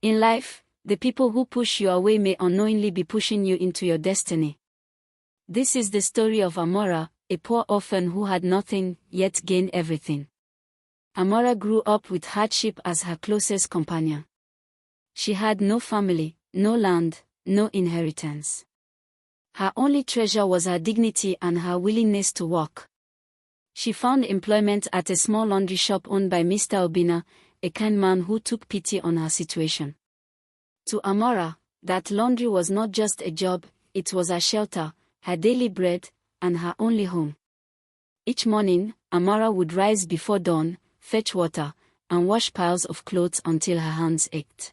In life, the people who push you away may unknowingly be pushing you into your destiny. This is the story of Amara, a poor orphan who had nothing, yet gained everything. Amara grew up with hardship as her closest companion. She had no family, no land, no inheritance. Her only treasure was her dignity and her willingness to work. She found employment at a small laundry shop owned by Mr. Obina, a kind man who took pity on her situation. To Amara, that laundry was not just a job, it was a shelter, her daily bread, and her only home. Each morning, Amara would rise before dawn, fetch water, and wash piles of clothes until her hands ached.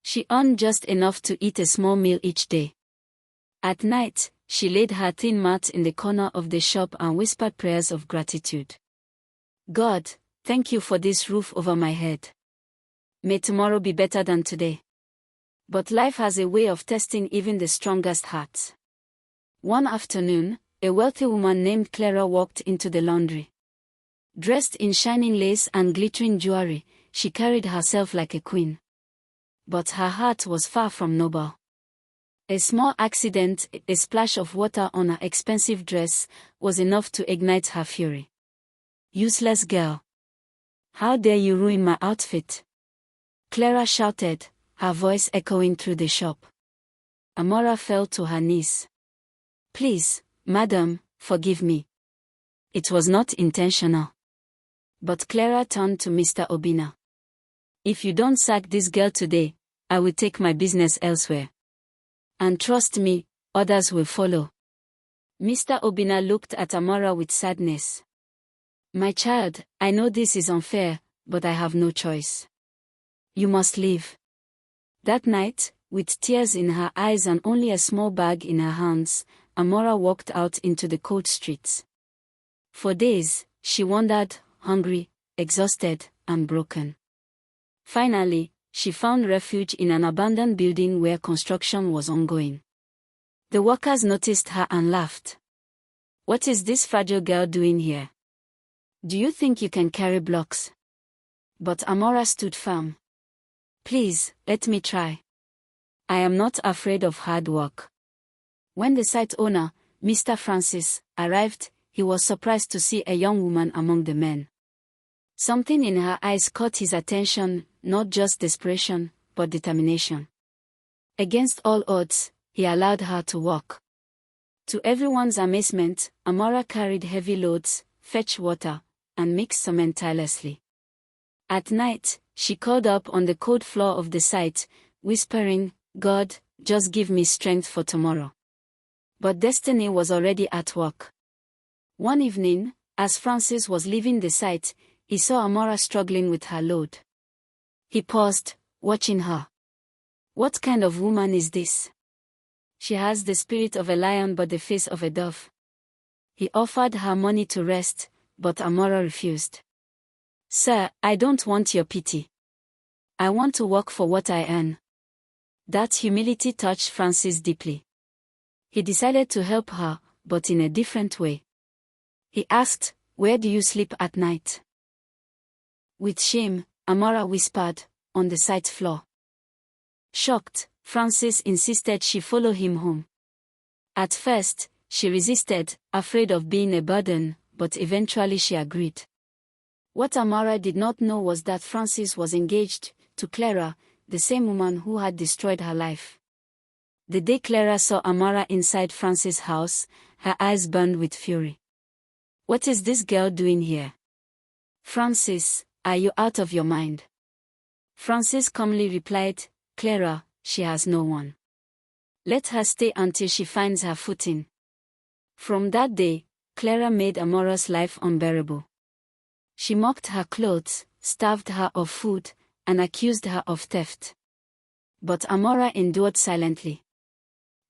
She earned just enough to eat a small meal each day. At night, she laid her thin mat in the corner of the shop and whispered prayers of gratitude. God, thank you for this roof over my head. May tomorrow be better than today. But life has a way of testing even the strongest hearts. One afternoon, a wealthy woman named Clara walked into the laundry. Dressed in shining lace and glittering jewelry, she carried herself like a queen. But her heart was far from noble. A small accident, a splash of water on her expensive dress, was enough to ignite her fury. Useless girl! How dare you ruin my outfit? Clara shouted, her voice echoing through the shop. Amara fell to her knees. Please, madam, forgive me. It was not intentional. But Clara turned to Mr. Obina. If you don't sack this girl today, I will take my business elsewhere. And trust me, others will follow. Mr. Obina looked at Amara with sadness. My child, I know this is unfair, but I have no choice. You must leave. That night, with tears in her eyes and only a small bag in her hands, Amara walked out into the cold streets. For days, she wandered, hungry, exhausted, and broken. Finally, she found refuge in an abandoned building where construction was ongoing. The workers noticed her and laughed. What is this fragile girl doing here? Do you think you can carry blocks? But Amara stood firm. Please, let me try. I am not afraid of hard work. When the site owner, Mr. Francis, arrived, he was surprised to see a young woman among the men. Something in her eyes caught his attention, not just desperation, but determination. Against all odds, he allowed her to walk. To everyone's amazement, Amara carried heavy loads, fetched water, and mixed cement tirelessly. At night, she curled up on the cold floor of the site, whispering, God, just give me strength for tomorrow. But destiny was already at work. One evening, as Francis was leaving the site, he saw Amara struggling with her load. He paused, watching her. What kind of woman is this? She has the spirit of a lion but the face of a dove. He offered her money to rest, but Amara refused. Sir, I don't want your pity. I want to work for what I earn. That humility touched Francis deeply. He decided to help her, but in a different way. He asked, Where do you sleep at night? With shame, Amara whispered, on the site floor. Shocked, Francis insisted she follow him home. At first, she resisted, afraid of being a burden, but eventually she agreed. What Amara did not know was that Francis was engaged to Clara, the same woman who had destroyed her life. The day Clara saw Amara inside Francis' house, her eyes burned with fury. What is this girl doing here? Francis, are you out of your mind? Francis calmly replied, Clara, she has no one. Let her stay until she finds her footing. From that day, Clara made Amara's life unbearable. She mocked her clothes, starved her of food, and accused her of theft. But Amara endured silently.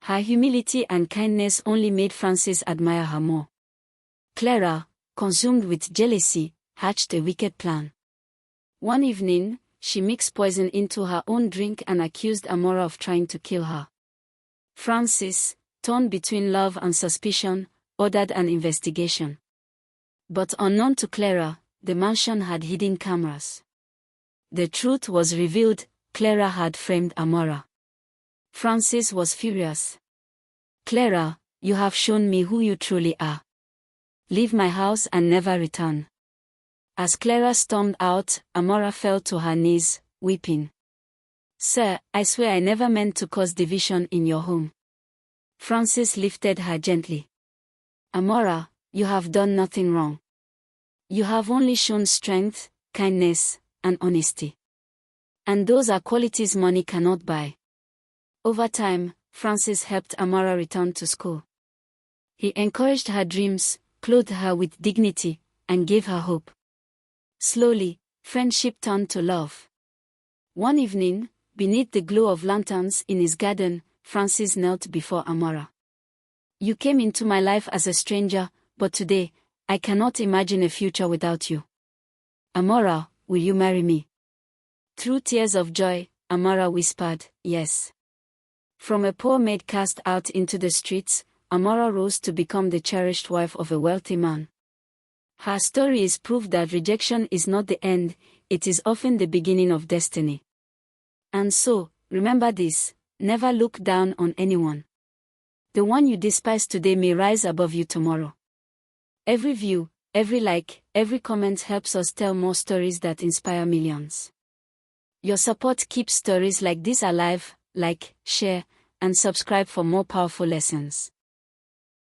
Her humility and kindness only made Francis admire her more. Clara, consumed with jealousy, hatched a wicked plan. One evening, she mixed poison into her own drink and accused Amara of trying to kill her. Francis, torn between love and suspicion, ordered an investigation. But unknown to Clara, the mansion had hidden cameras. The truth was revealed, Clara had framed Amara. Francis was furious. "Clara, you have shown me who you truly are. Leave my house and never return." As Clara stormed out, Amara fell to her knees, weeping. "Sir, I swear I never meant to cause division in your home." Francis lifted her gently. "Amara, you have done nothing wrong. You have only shown strength, kindness, and honesty. And those are qualities money cannot buy." Over time, Francis helped Amara return to school. He encouraged her dreams, clothed her with dignity, and gave her hope. Slowly, friendship turned to love. One evening, beneath the glow of lanterns in his garden, Francis knelt before Amara. "You came into my life as a stranger, but today, I cannot imagine a future without you. Amara, will you marry me?" Through tears of joy, Amara whispered, "Yes." From a poor maid cast out into the streets, Amara rose to become the cherished wife of a wealthy man. Her story is proof that rejection is not the end, it is often the beginning of destiny. And so, remember this: never look down on anyone. The one you despise today may rise above you tomorrow. Every view, every like, every comment helps us tell more stories that inspire millions. Your support keeps stories like this alive. Like, share, and subscribe for more powerful lessons.